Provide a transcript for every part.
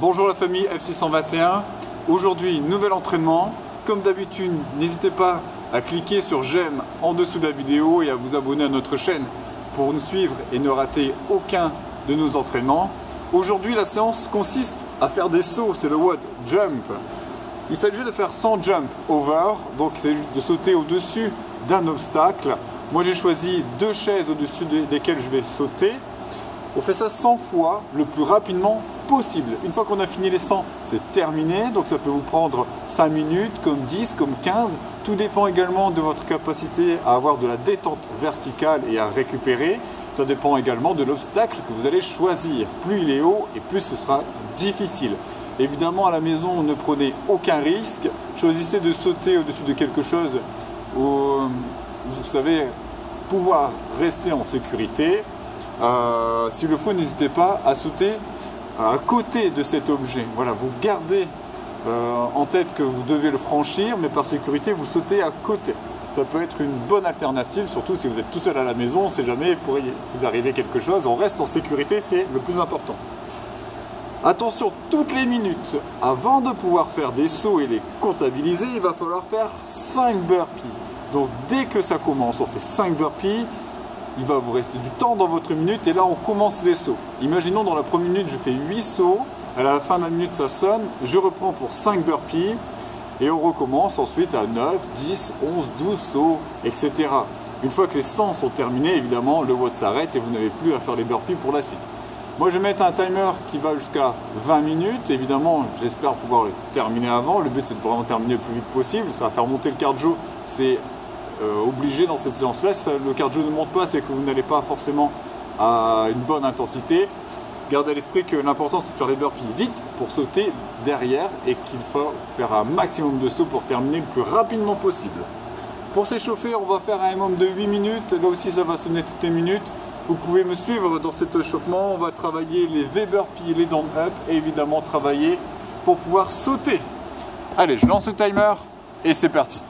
Bonjour la famille F621. Aujourd'hui, nouvel entraînement. Comme d'habitude, n'hésitez pas à cliquer sur j'aime en dessous de la vidéo et à vous abonner à notre chaîne pour nous suivre et ne rater aucun de nos entraînements. Aujourd'hui, la séance consiste à faire des sauts, c'est le WOD jump. Il s'agit de faire 100 jump over, donc c'est de sauter au-dessus d'un obstacle. Moi j'ai choisi 2 chaises au-dessus desquelles je vais sauter. On fait ça 100 fois le plus rapidement possible. Une fois qu'on a fini les 100, c'est terminé. Donc ça peut vous prendre 5 minutes, comme 10, comme 15. Tout dépend également de votre capacité à avoir de la détente verticale et à récupérer. Ça dépend également de l'obstacle que vous allez choisir. Plus il est haut et plus ce sera difficile. Évidemment, à la maison, ne prenez aucun risque. Choisissez de sauter au-dessus de quelque chose où vous savez pouvoir rester en sécurité. S'il le faut, n'hésitez pas à sauter à côté de cet objet. Voilà, vous gardez en tête que vous devez le franchir, mais par sécurité, vous sautez à côté. Ça peut être une bonne alternative, surtout si vous êtes tout seul à la maison, on ne sait jamais, il pourrait vous arriver quelque chose. On reste en sécurité, c'est le plus important. Attention, toutes les minutes, avant de pouvoir faire des sauts et les comptabiliser, il va falloir faire 5 burpees. Donc dès que ça commence, on fait 5 burpees. Il va vous rester du temps dans votre minute et là on commence les sauts. Imaginons dans la première minute je fais 8 sauts, à la fin de la minute ça sonne, je reprends pour 5 burpees et on recommence ensuite à 9, 10, 11, 12 sauts, etc. Une fois que les 100 sont terminés, évidemment le WOD s'arrête et vous n'avez plus à faire les burpees pour la suite. Moi je vais mettre un timer qui va jusqu'à 20 minutes, évidemment j'espère pouvoir le terminer avant, le but c'est de vraiment terminer le plus vite possible, ça va faire monter le cardio, c'est obligé dans cette séance-là. Si le cardio ne monte pas, c'est que vous n'allez pas forcément à une bonne intensité. Gardez à l'esprit que l'important c'est de faire les burpees vite pour sauter derrière et qu'il faut faire un maximum de sauts pour terminer le plus rapidement possible. Pour s'échauffer, on va faire un minimum de 8 minutes. Là aussi, ça va sonner toutes les minutes. Vous pouvez me suivre dans cet échauffement. On va travailler les V-burpees et les down up et évidemment travailler pour pouvoir sauter. Allez, je lance le timer et c'est parti.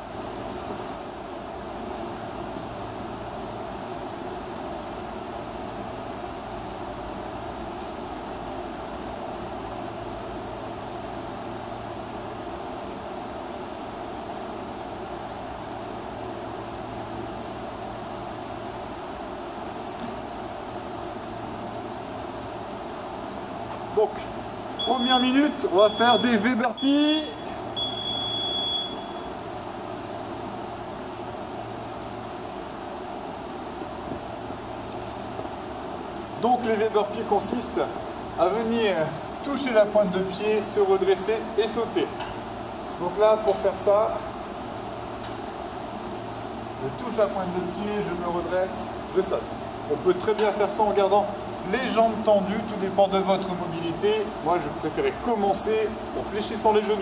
Donc, première minute, on va faire des V-burpees. Donc, les V-burpees consistent à venir toucher la pointe de pied, se redresser et sauter. Donc là, pour faire ça, je touche la pointe de pied, je me redresse, je saute. On peut très bien faire ça en gardant les jambes tendues, tout dépend de votre mobilité. Moi, je préférais commencer en fléchissant les genoux.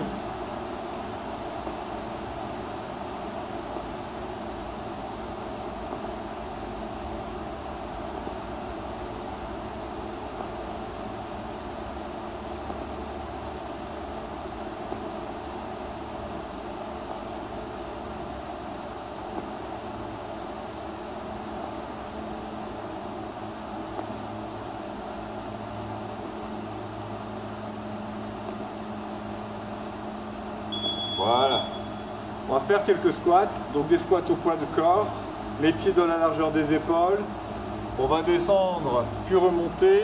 Voilà. On va faire quelques squats, donc des squats au poids de corps, les pieds dans la largeur des épaules. On va descendre puis remonter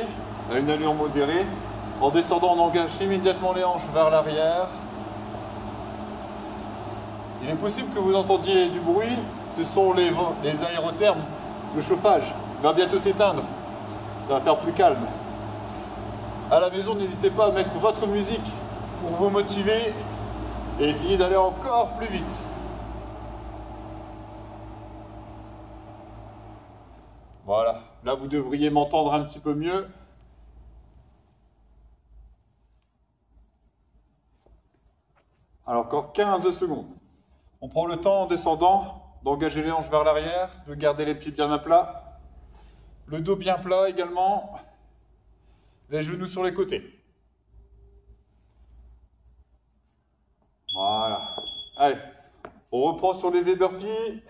à une allure modérée. En descendant, on engage immédiatement les hanches vers l'arrière. Il est possible que vous entendiez du bruit, ce sont les aérothermes, le chauffage va bientôt s'éteindre, ça va faire plus calme. À la maison, n'hésitez pas à mettre votre musique pour vous motiver et essayer d'aller encore plus vite. Voilà, là vous devriez m'entendre un petit peu mieux. Alors encore 15 secondes. On prend le temps en descendant d'engager les hanches vers l'arrière, de garder les pieds bien à plat, le dos bien plat également, les genoux sur les côtés. Voilà. Allez, on reprend sur les V-burpees.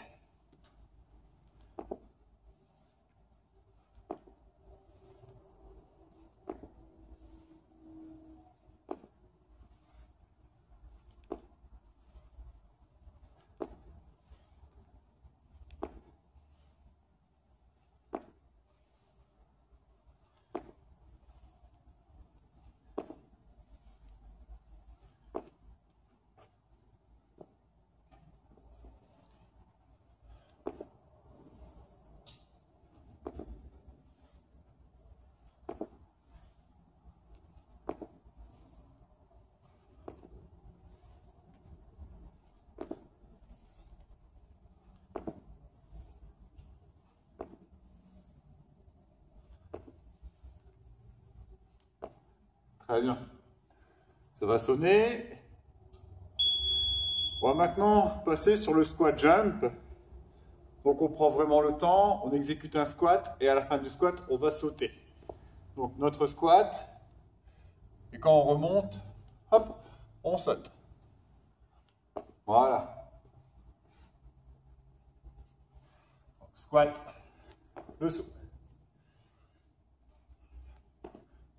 Très bien. Ça va sonner. On va maintenant passer sur le squat jump. Donc on prend vraiment le temps, on exécute un squat et à la fin du squat, on va sauter. Donc notre squat, et quand on remonte, hop, on saute. Voilà. Donc, squat, le saut.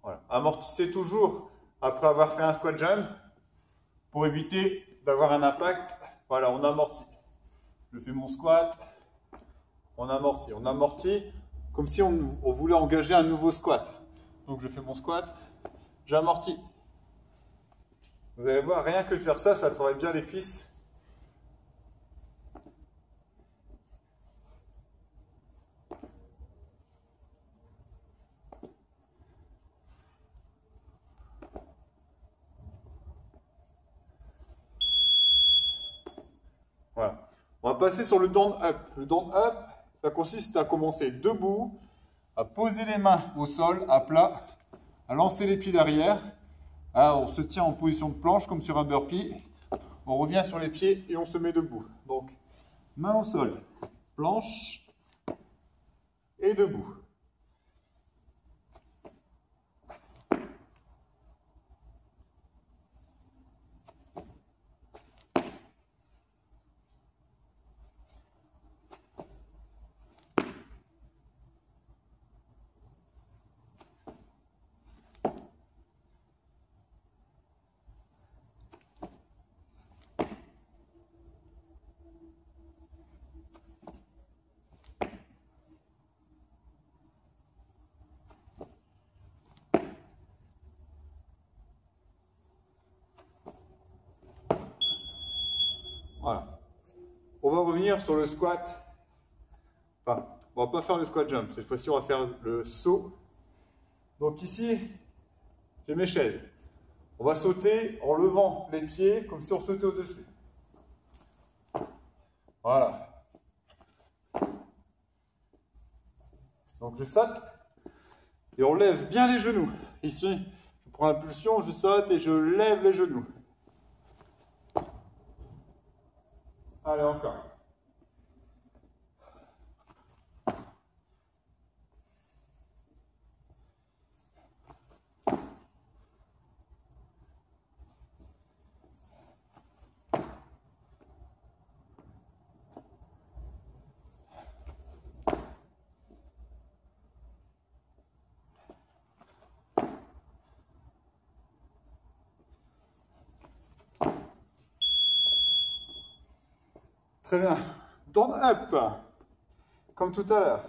Voilà. Amortissez toujours après avoir fait un squat jump pour éviter d'avoir un impact. Voilà, on amortit. Je fais mon squat, on amortit comme si on voulait engager un nouveau squat. Donc je fais mon squat, j'amortis. Vous allez voir, rien que de faire ça, ça travaille bien les cuisses. Voilà. On va passer sur le down up. Le down up, ça consiste à commencer debout, à poser les mains au sol, à plat, à lancer les pieds derrière. Là, on se tient en position de planche comme sur un burpee. On revient sur les pieds et on se met debout. Donc, main au sol, planche et debout. Voilà. On va revenir sur le squat. Enfin, on va pas faire le squat jump. Cette fois-ci, on va faire le saut. Donc ici, j'ai mes chaises. On va sauter en levant les pieds comme si on sautait au-dessus. Voilà. Donc je saute et on lève bien les genoux. Ici, je prends l'impulsion, je saute et je lève les genoux. Allez, encore. Très bien. Down up, comme tout à l'heure.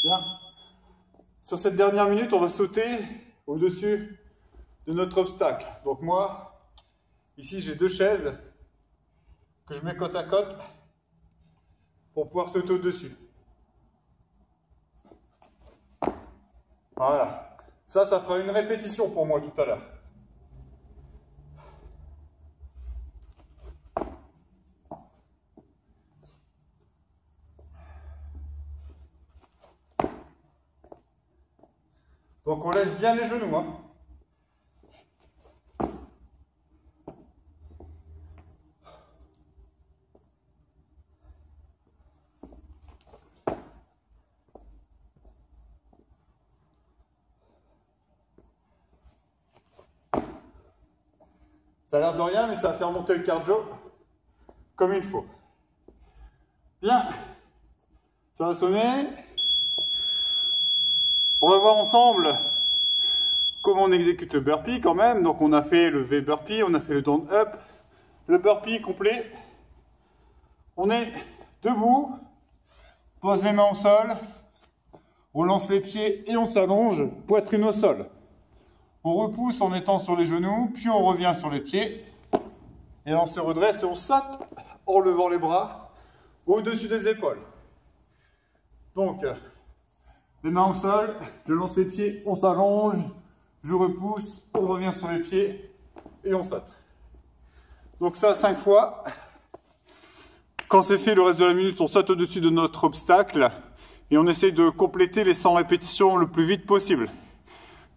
Bien. Sur cette dernière minute, on va sauter au-dessus de notre obstacle. Donc moi, ici j'ai deux chaises que je mets côte à côte pour pouvoir sauter au-dessus. Voilà. Ça fera une répétition pour moi tout à l'heure. Donc on lève bien les genoux, hein. Ça a l'air de rien, mais ça va faire monter le cardio comme il faut. Bien. Ça va sonner. On va voir ensemble comment on exécute le burpee quand même. Donc on a fait le V-burpee, on a fait le down up. Le burpee complet. On est debout. Pose les mains au sol. On lance les pieds et on s'allonge, poitrine au sol. On repousse en étant sur les genoux, puis on revient sur les pieds. Et là on se redresse et on saute en levant les bras au-dessus des épaules. Donc, les mains au sol, je lance les pieds, on s'allonge, je repousse, on revient sur les pieds et on saute. Donc ça 5 fois. Quand c'est fait, le reste de la minute, on saute au-dessus de notre obstacle et on essaye de compléter les 100 répétitions le plus vite possible.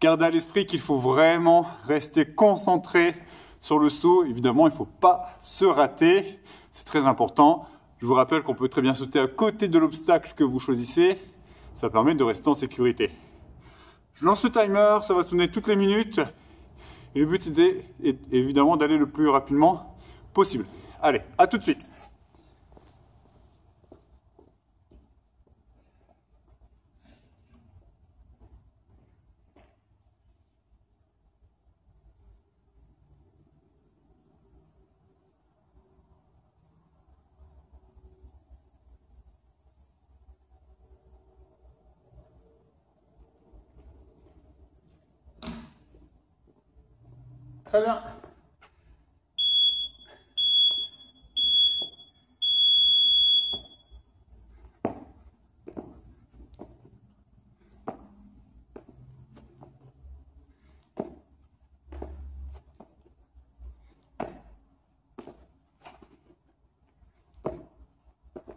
Gardez à l'esprit qu'il faut vraiment rester concentré sur le saut. Évidemment, il ne faut pas se rater, c'est très important. Je vous rappelle qu'on peut très bien sauter à côté de l'obstacle que vous choisissez. Ça permet de rester en sécurité. Je lance le timer, ça va sonner toutes les minutes. Et le but est évidemment d'aller le plus rapidement possible. Allez, à tout de suite. Très bien.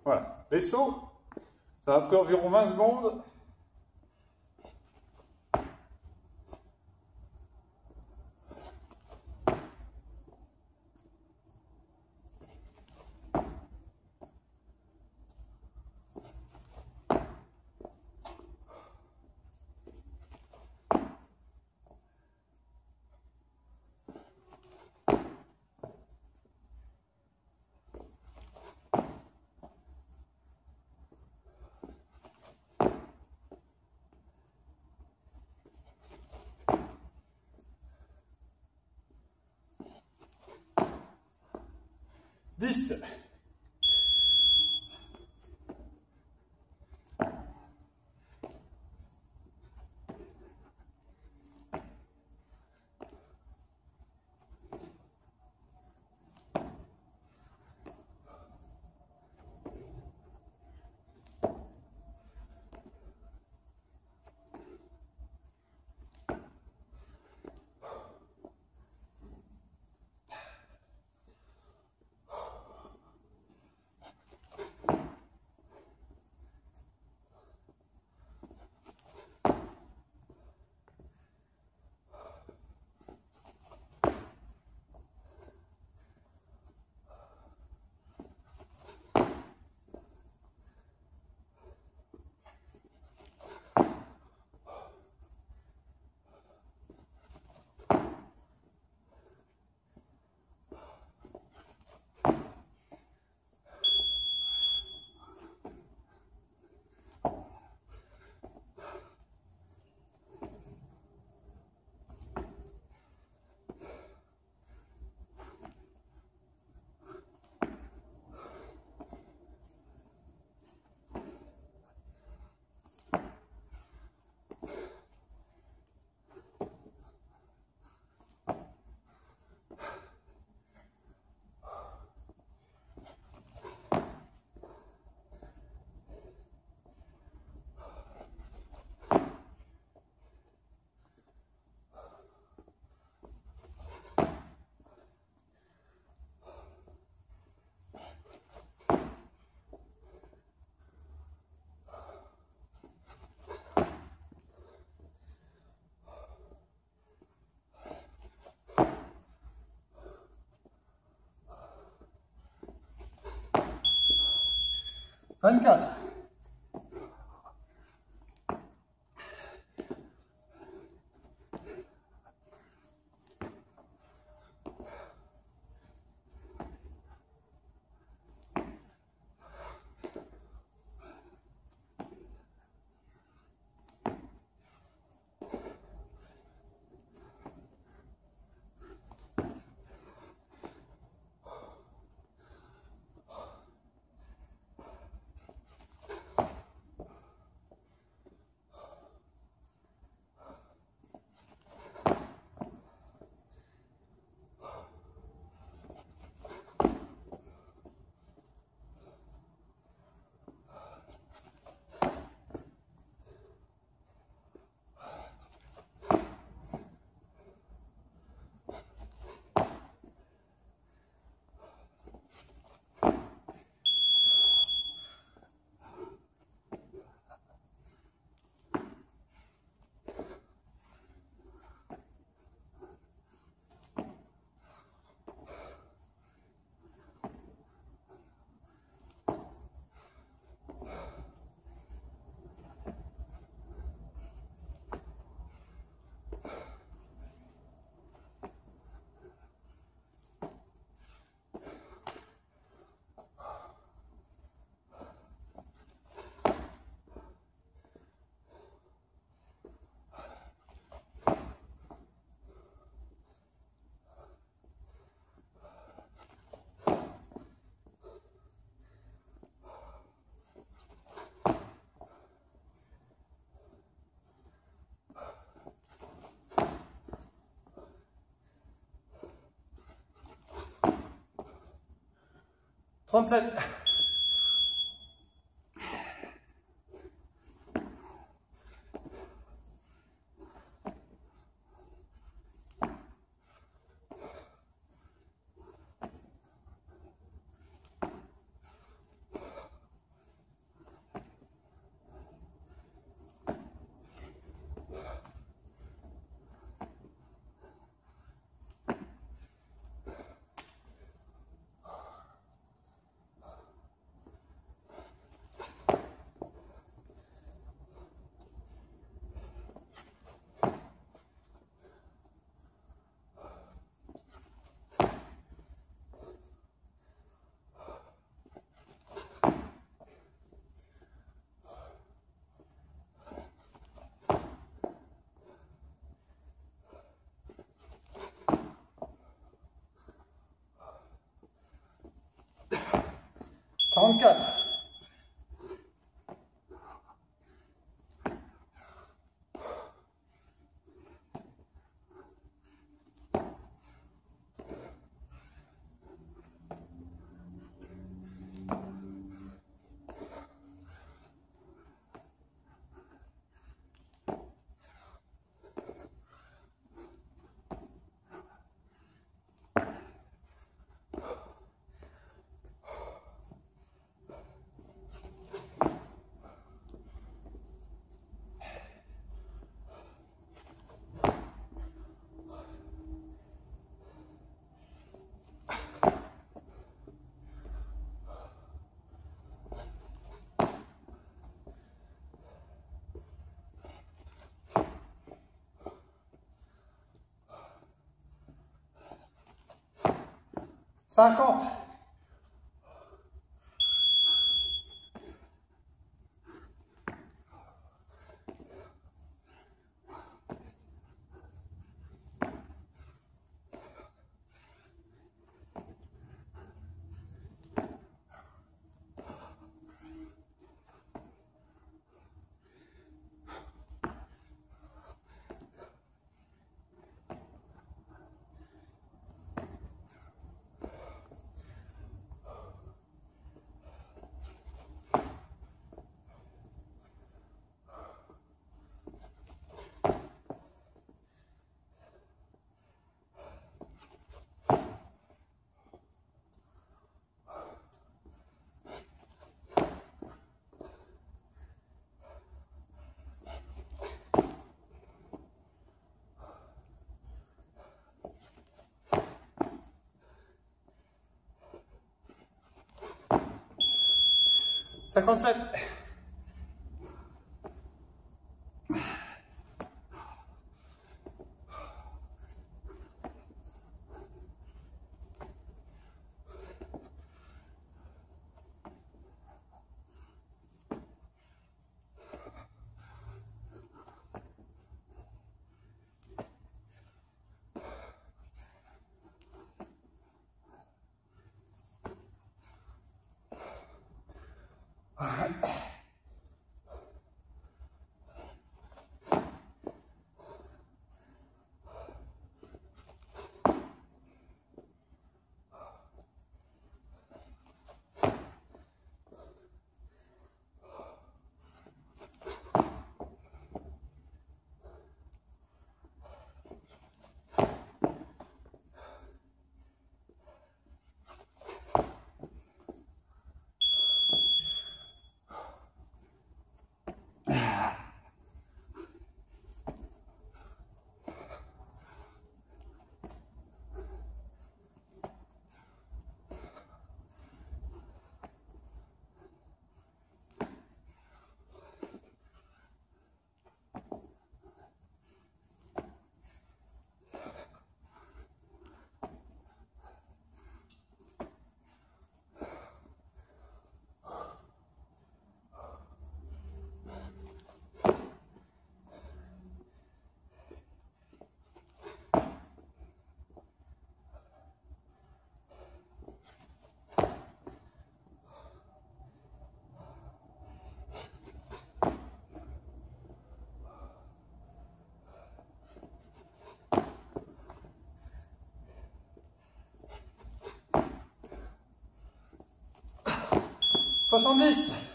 Voilà. Les sauts, ça va prendre environ 20 secondes. Dix. Vingt-quatre. 37. 44. 50. 57. 50. 70.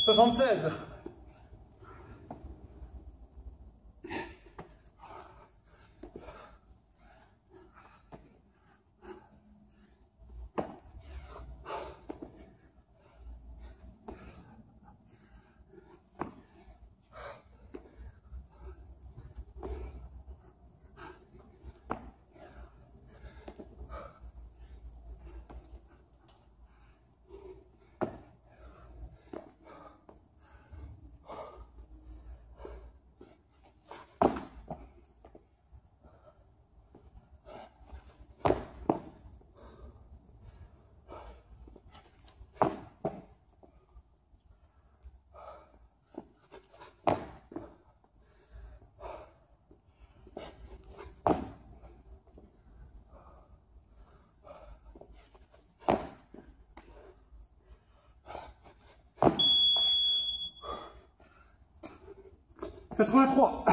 76. 83.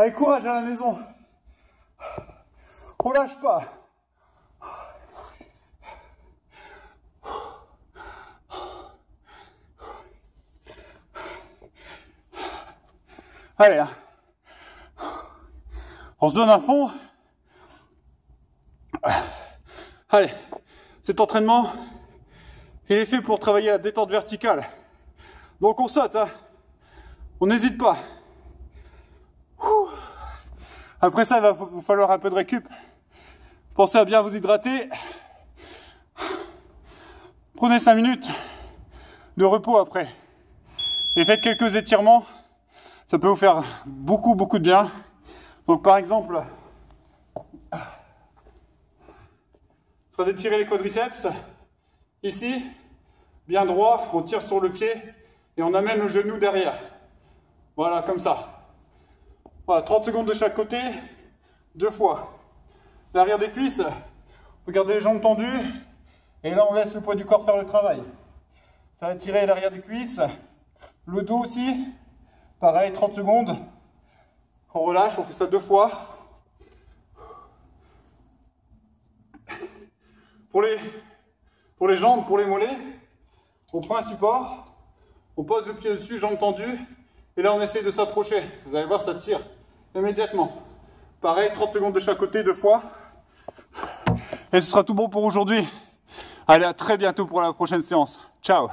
Allez, courage à la maison. On lâche pas. Allez, là. On se donne à fond. Allez, cet entraînement, il est fait pour travailler la détente verticale. Donc on saute, hein. On n'hésite pas. Après ça, il va vous falloir un peu de récup. Pensez à bien vous hydrater. Prenez 5 minutes de repos après. et faites quelques étirements. Ça peut vous faire beaucoup de bien. Donc par exemple, soit d'étirer les quadriceps. Ici, bien droit, on tire sur le pied et on amène le genou derrière. Voilà, comme ça. Voilà, 30 secondes de chaque côté, 2 fois. L'arrière des cuisses, regardez les jambes tendues. Et là, on laisse le poids du corps faire le travail. Ça va tirer l'arrière des cuisses. Le dos aussi. Pareil, 30 secondes. On relâche, on fait ça 2 fois. Pour les jambes, pour les mollets, on prend un support, on pose le pied dessus, jambes tendues, et là on essaye de s'approcher. Vous allez voir, ça tire immédiatement. Pareil, 30 secondes de chaque côté, 2 fois. Et ce sera tout bon pour aujourd'hui. Allez, à très bientôt pour la prochaine séance. Ciao!